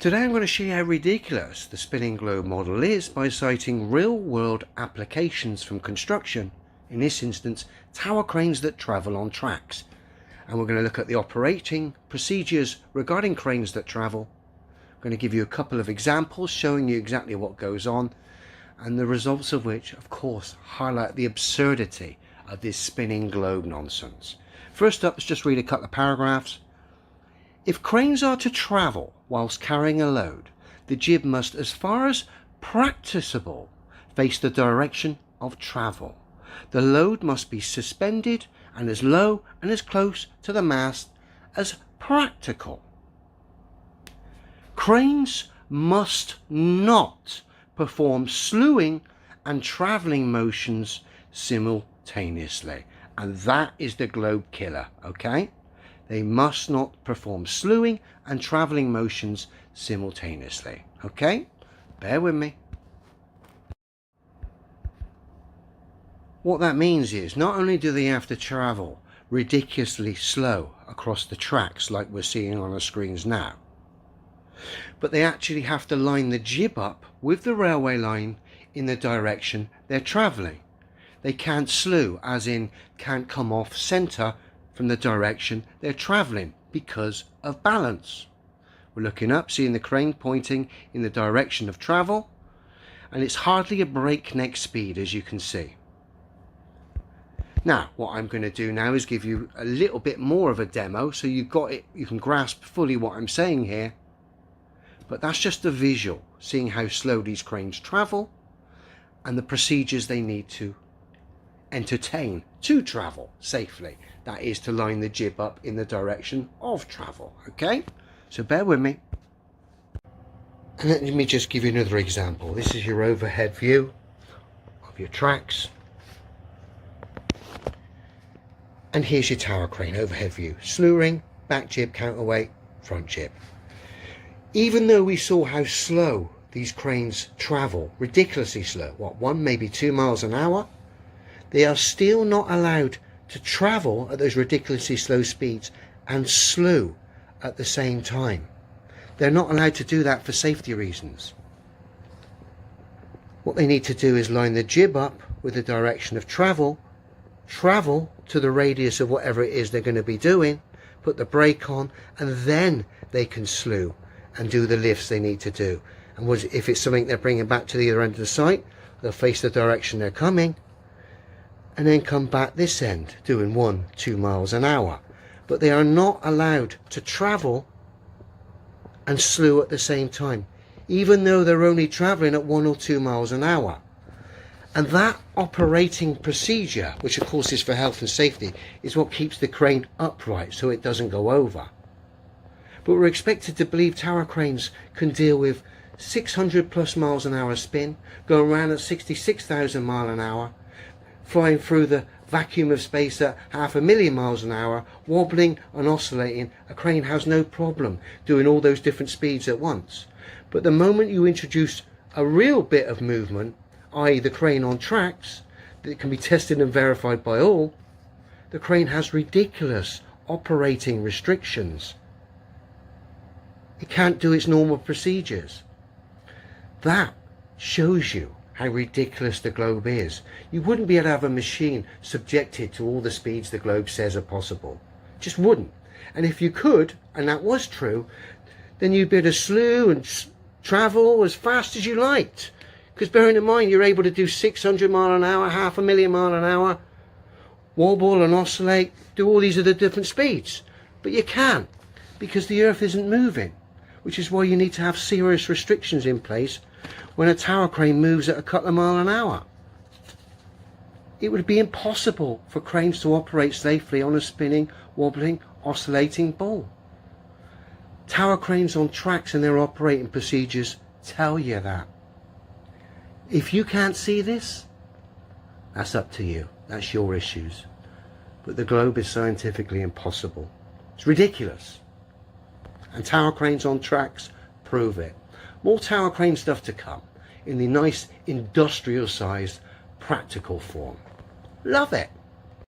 Today I'm going to show you how ridiculous the spinning globe model is by citing real-world applications from construction, in this instance tower cranes that travel on tracks. And we're going to look at the operating procedures regarding cranes that travel. I'm going to give you a couple of examples showing you exactly what goes on, and the results of which of course highlight the absurdity of this spinning globe nonsense. First up, let's just read a couple of paragraphs. If cranes are to travel whilst carrying a load, the jib must, as far as practicable, face the direction of travel. The load must be suspended and as low and as close to the mast as practical. Cranes must not perform slewing and travelling motions simultaneously. And that is the globe killer, okay? They must not perform slewing and travelling motions simultaneously. Okay? Bear with me. What that means is not only do they have to travel ridiculously slow across the tracks like we're seeing on our screens now, but they actually have to line the jib up with the railway line in the direction they're travelling. They can't slew, as in can't come off centre from the direction they're travelling because of balance. We're looking up, seeing the crane pointing in the direction of travel, and it's hardly a breakneck speed, as you can see. Now what I'm going to do now is give you a little bit more of a demo so you've got it, you can grasp fully what I'm saying here, but that's just a visual, seeing how slow these cranes travel and the procedures they need to entertain to travel safely. That is to line the jib up in the direction of travel. Okay, so bear with me. And let me just give you another example. This is your overhead view of your tracks. And here's your tower crane overhead view. Slew ring, back jib, counterweight, front jib. Even though we saw how slow these cranes travel, ridiculously slow, what, 1 maybe 2 miles an hour, they are still not allowed to travel at those ridiculously slow speeds and slew at the same time. They're not allowed to do that for safety reasons. What they need to do is line the jib up with the direction of travel, travel to the radius of whatever it is they're going to be doing, put the brake on, and then they can slew and do the lifts they need to do. And if it's something they're bringing back to the other end of the site, they'll face the direction they're coming and then come back this end doing 1-2 miles an hour. But they are not allowed to travel and slew at the same time, even though they're only traveling at 1 or 2 miles an hour. And that operating procedure, which of course is for health and safety, is what keeps the crane upright so it doesn't go over. But we're expected to believe tower cranes can deal with 600 plus miles an hour spin, go around at 66,000 miles an hour, flying through the vacuum of space at 500,000 miles an hour, wobbling and oscillating. A crane has no problem doing all those different speeds at once. But the moment you introduce a real bit of movement, i.e. the crane on tracks, that can be tested and verified by all, the crane has ridiculous operating restrictions. It can't do its normal procedures. That shows you how ridiculous the globe is. You wouldn't be able to have a machine subjected to all the speeds the globe says are possible. Just wouldn't. And if you could, and that was true, then you'd be able to slew and travel as fast as you liked. Because bearing in mind, you're able to do 600 miles an hour, 500,000 miles an hour, wobble and oscillate, do all these other different speeds. But you can't, because the earth isn't moving, which is why you need to have serious restrictions in place when a tower crane moves at a couple of miles an hour. It would be impossible for cranes to operate safely on a spinning, wobbling, oscillating ball. Tower cranes on tracks and their operating procedures tell you that. If you can't see this, that's up to you. That's your issues. But the globe is scientifically impossible. It's ridiculous. And tower cranes on tracks prove it. More tower crane stuff to come in the nice industrial sized practical form. Love it.